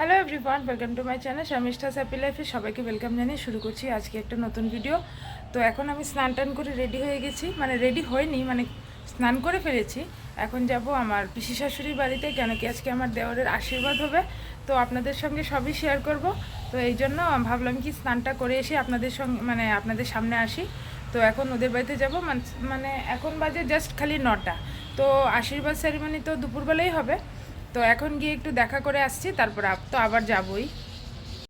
Hello everyone, welcome to my channel Sharmistha's happy লাইফে সবাইকে welcome জানিয়ে শুরু করছি আজকে একটা নতুন ভিডিও। তো এখন আমি স্নান টান করে রেডি হয়ে গেছি, মানে রেডি হয়নি, মানে স্নান করে ফেলেছি। এখন যাব আমার পিসি শাশুড়ির বাড়িতে, কেন কি আজকে আমার দেওরের আশীর্বাদ হবে। তো আপনাদের সঙ্গে সবই শেয়ার করব। তো এই জন্য ভাবলাম কি স্নানটা করে এসে আপনাদের সঙ্গে মানে আপনাদের সামনে আসি। তো এখন ওদের বাড়িতে যাব, মানে এখন বাজে জাস্ট খালি 9টা। তো আশীর্বাদ সেরিমনি তো দুপুরবেলাই হবে। তো এখন গিয়ে একটু দেখা করে আসছি, তারপর তো আবার যাবই।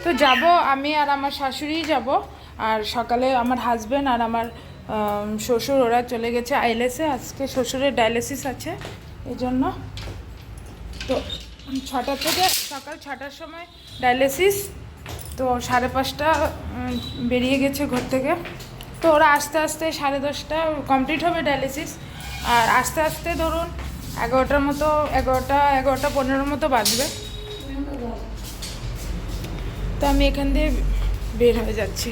তো যাব আমি আর আমার শাশুড়ি যাব, আর সকালে আমার হাজব্যান্ড আর আমার শ্বশুর ওরা চলে গেছে আইলেসে। আজকে শ্বশুরের ডায়ালিসিস আছে, এই জন্য। তো 6টা থেকে সকাল 6টার সময় ডায়ালিসিস, তো 5:30 বেরিয়ে গেছে ঘর থেকে। তো ওরা আস্তে আস্তে 10:30 কমপ্লিট হবে ডায়ালিসিস, আর আস্তে আস্তে ধরুন 11টার মতো 11:15 মতো বাজবে। তো আমি এখান দিয়ে বের হয়ে যাচ্ছি।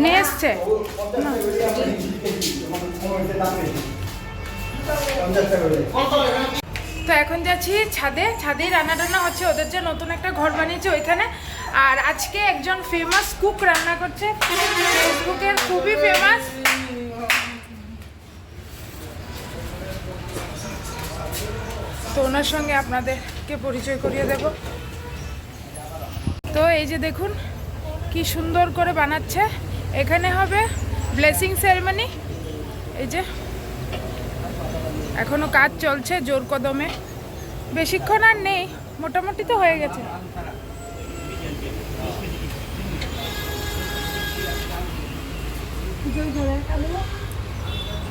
নিয়ে এসছে তো এখন যাচ্ছি ছাদে। ছাদেই রান্না টান্না হচ্ছে, ওদের যে নতুন একটা ঘর বানিয়েছে ওইখানে। আর আজকে একজন ফেমাস কুক রান্না করছে, ফেসবুকের খুবই ফেমাস। তো ওনার সঙ্গে আপনাদেরকে পরিচয় করিয়ে দেব। তো এই যে দেখুন কি সুন্দর করে বানাচ্ছে। এখানে হবে ব্লেসিং সেরেমনি। এই যে এখনো কাজ চলছে জোর কদমে, বেশিক্ষণ আর নেই, মোটামুটি তো হয়ে গেছে।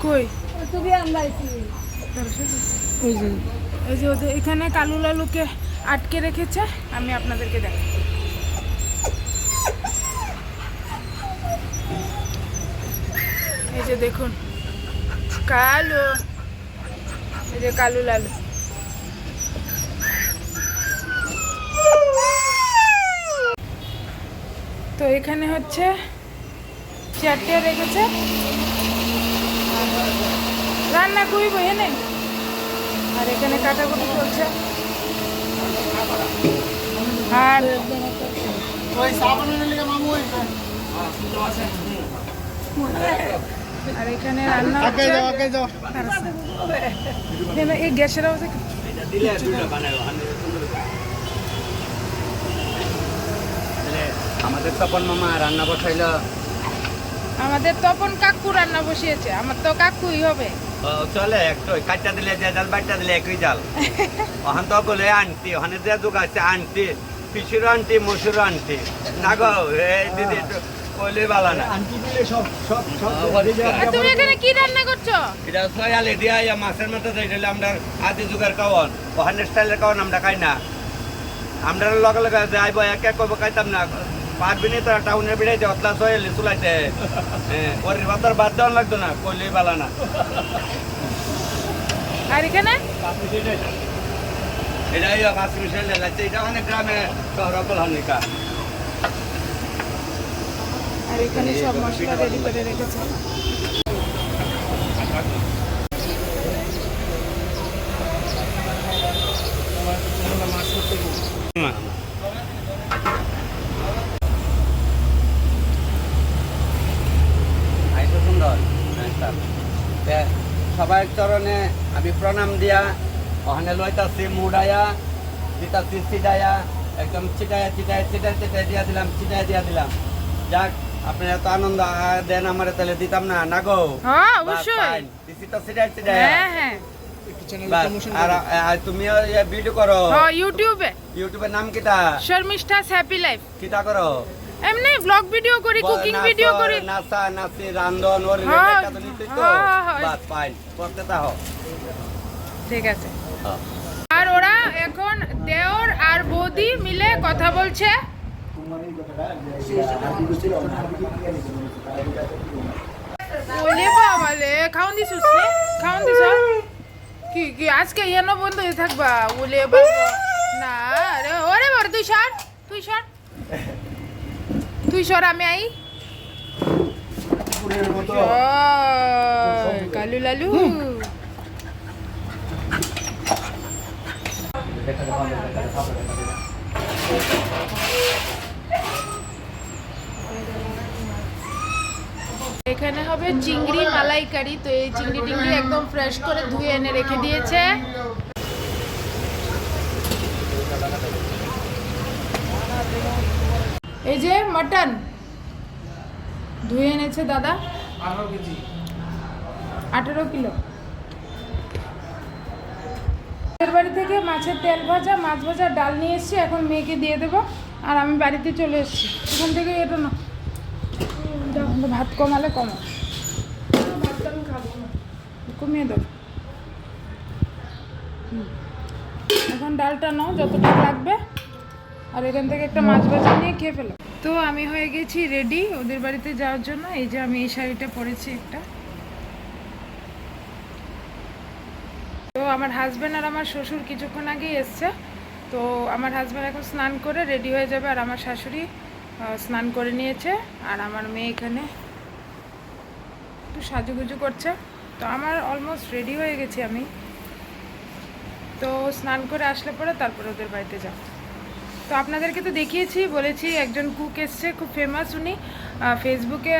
কই এই যে ওদের এখানে কালু লালুকে আটকে রেখেছে, আমি আপনাদেরকে দেখাই। এই যে দেখুন কালু, এই যে কালু লালু। তো এখানে হচ্ছে চেয়ারটা রেখেছে, রান্না করবো এনে। আর এখানে কাটাকুটি চলছে। আর আর এখানে রান্না এই গ্যাসের আওয়াজ। আমাদের তপন মামা রান্না বসাইল। আমাদের তপন কাকু রান্না বসিয়েছে, আমার তো কাকুই হবে। চলে একটু কাটটা দিলে যে জাল, বাটটা দিলে একই জাল। ওখান তো বলে আনটি, ওখানে যে যুগ আছে আনটি, পিসির আনটি, মসুর আনটি না গো। এই দিদি একটু কইলে বালা না। তুমি এখানে কি রান্না করছো? এটা সয়ালে দিয়া মাছের মতো দিলে আমরা আদি যুগের খাওয়ান, ওখানে স্টাইলের খাওয়ান আমরা খাই না। আমরা লগে লগে যাইব এক এক করবো, খাইতাম না। পারবি না তো টাউনের বেড়াইতে অতলা সয়ালে চুলাইতে। হ্যাঁ, ওর ভাতার বাদ দেওয়ান লাগতো না, কইলে বালা না। আর এখানে এটাই কাশি মিশাইল লাগছে, এটা অনেক গ্রামে শহর হানিকা। আর এখানে সব মশলা রেডি করে রেখেছে। সবাই চরণে আমি প্রণাম দিয়া ওখানে লইতাছি, মুড়াইয়া দিতাছি, ছিটাইয়া একদম ছিটাইয়া ছিটাই ছিটাই ছিটাই দিয়া দিলাম, ছিটাই দিয়া দিলাম। যাক, আপনি এত আনন্দ দেন আমার, তাহলে দিতাম না না গো। হ্যাঁ অবশ্যই দিছি তো ছিটাই ছিটাই। হ্যাঁ হ্যাঁ। আর তুমি ভিডিও করো ইউটিউবের নাম কিটা? Sharmistha's happy life. কিটা করো? এমনি ব্লগ ভিডিও করি, কুকিং ভিডিও করি, নাচা নাচি রান্ধন ওর রেখা তো নিতে তো বাস ফাইন করতে তা হো। ঠিক আছে। আর ওরা এখন দেওর আর বৌদি মিলে কথা বলছে ওলে বাবালে খাওন দিছিস নে খাওন দিছ কি কি আজকে ইয়ে বন্ধ হয়ে থাকবা ওলে বাবা না রে ওরে বড় তুই সর আমি আই কালু লালু এখানে হবে চিংড়ি মালাইকারি। তো এই চিংড়ি টিংড়ি একদম ফ্রেশ করে ধুয়ে এনে রেখে দিয়েছে। এই যে মটন ধুয়ে এনেছে দাদা 18 কিলো। বাড়ি থেকে মাছের তেল ভাজা মাছ ভাজা ডাল নিয়ে এসেছি, এখন মেয়েকে দিয়ে দেবো। আর আমি বাড়িতে চলে এসেছি। এখান থেকে এটা না ভাত কমালে কমা, ভাতটা আমি খাবো না, কমিয়ে দেবো। এখন ডালটা নাও যতটা লাগবে, আর এখান থেকে একটা মাছ ভাজা নিয়ে খেয়ে ফেলো। তো আমি হয়ে গেছি রেডি ওদের বাড়িতে যাওয়ার জন্য। এই যে আমি এই শাড়িটা পরেছি একটা। তো আমার হাজব্যান্ড আর আমার শ্বশুর কিছুক্ষণ আগেই এসছে। তো আমার হাজব্যান্ড এখন স্নান করে রেডি হয়ে যাবে, আর আমার শাশুড়ি স্নান করে নিয়েছে, আর আমার মেয়ে এখানে একটু সাজুগুজু করছে। তো আমার অলমোস্ট রেডি হয়ে গেছি আমি। তো স্নান করে আসলে পরে তারপরে ওদের বাড়িতে যাব। তো আপনাদেরকে তো দেখিয়েছি, বলেছি একজন কুক এসছে, খুব ফেমাস উনি ফেসবুকে,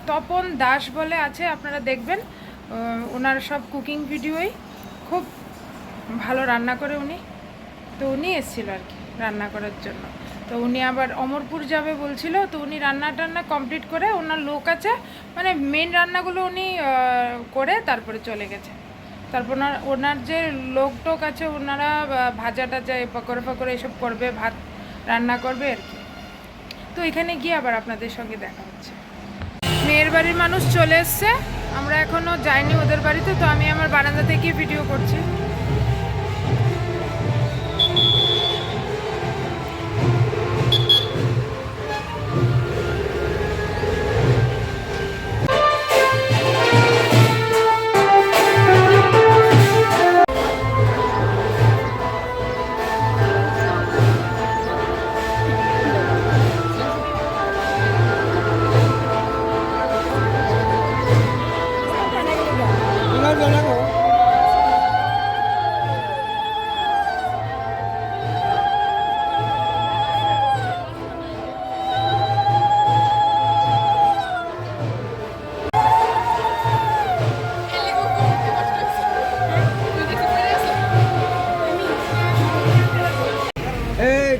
তপন দাস বলে আছে, আপনারা দেখবেন ওনার সব কুকিং ভিডিওই, খুব ভালো রান্না করে উনি। তো উনি এসেছিল আর কি রান্না করার জন্য। তো উনি আবার অমরপুর যাবে বলছিল। তো উনি রান্না টান্না কমপ্লিট করে, ওনার লোক আছে, মানে মেন রান্নাগুলো উনি করে তারপরে চলে গেছে। তারপর ওনার যে লোক টোক আছে ওনারা ভাজা টাজা পকোড়া ফকোড়া এসব করবে, ভাত রান্না করবে আর কি। তো এখানে গিয়ে আবার আপনাদের সঙ্গে দেখা হচ্ছে। মেয়ের বাড়ির মানুষ চলে এসছে, আমরা এখনও যাইনি ওদের বাড়িতে। তো আমি আমার বারান্দা থেকে ভিডিও করছি।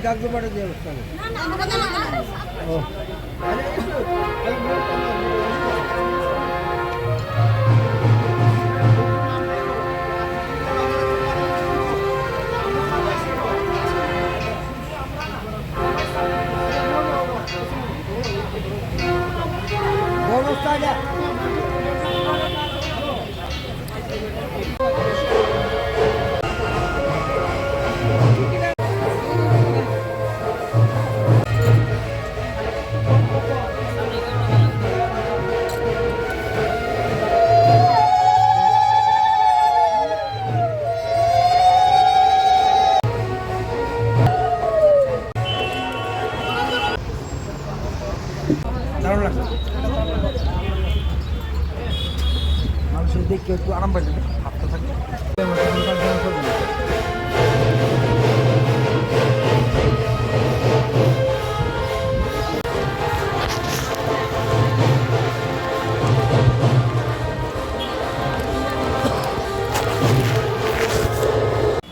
ডাকতে পারে যে অবস্থা ব্যবস্থা দারুণ লাগছে। মানুষের দেখে একটু আরাম পাইছে, হাতটা থাকে।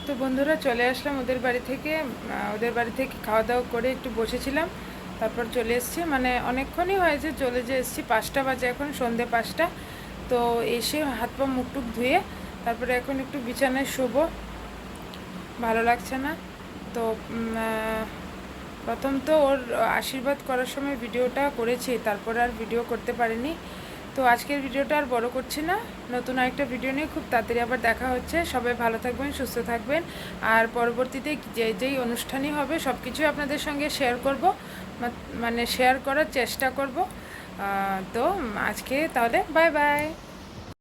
তো বন্ধুরা চলে আসলাম ওদের বাড়ি থেকে। ওদের বাড়ি থেকে খাওয়া দাওয়া করে একটু বসেছিলাম, তারপর চলে এসেছি। মানে অনেকক্ষণই হয়েছে চলে যে এসেছি, 5টা বাজে এখন, সন্ধ্যে 5টা। তো এসে হাত পা মুখ টুক ধুয়ে তারপরে এখন একটু বিছানায় শোবো, ভালো লাগছে না। তো প্রথম তো ওর আশীর্বাদ করার সময় ভিডিওটা করেছি, তারপরে আর ভিডিও করতে পারিনি। তো আজকের ভিডিওটা আর বড় করছি না, নতুন আরেকটা ভিডিও নিয়ে খুব তাড়াতাড়ি আবার দেখা হচ্ছে। সবাই ভালো থাকবেন, সুস্থ থাকবেন। আর পরবর্তীতে যেই অনুষ্ঠানই হবে সব কিছুই আপনাদের সঙ্গে শেয়ার করব, মানে শেয়ার করার চেষ্টা করব। তো আজকে তাহলে বাই বাই।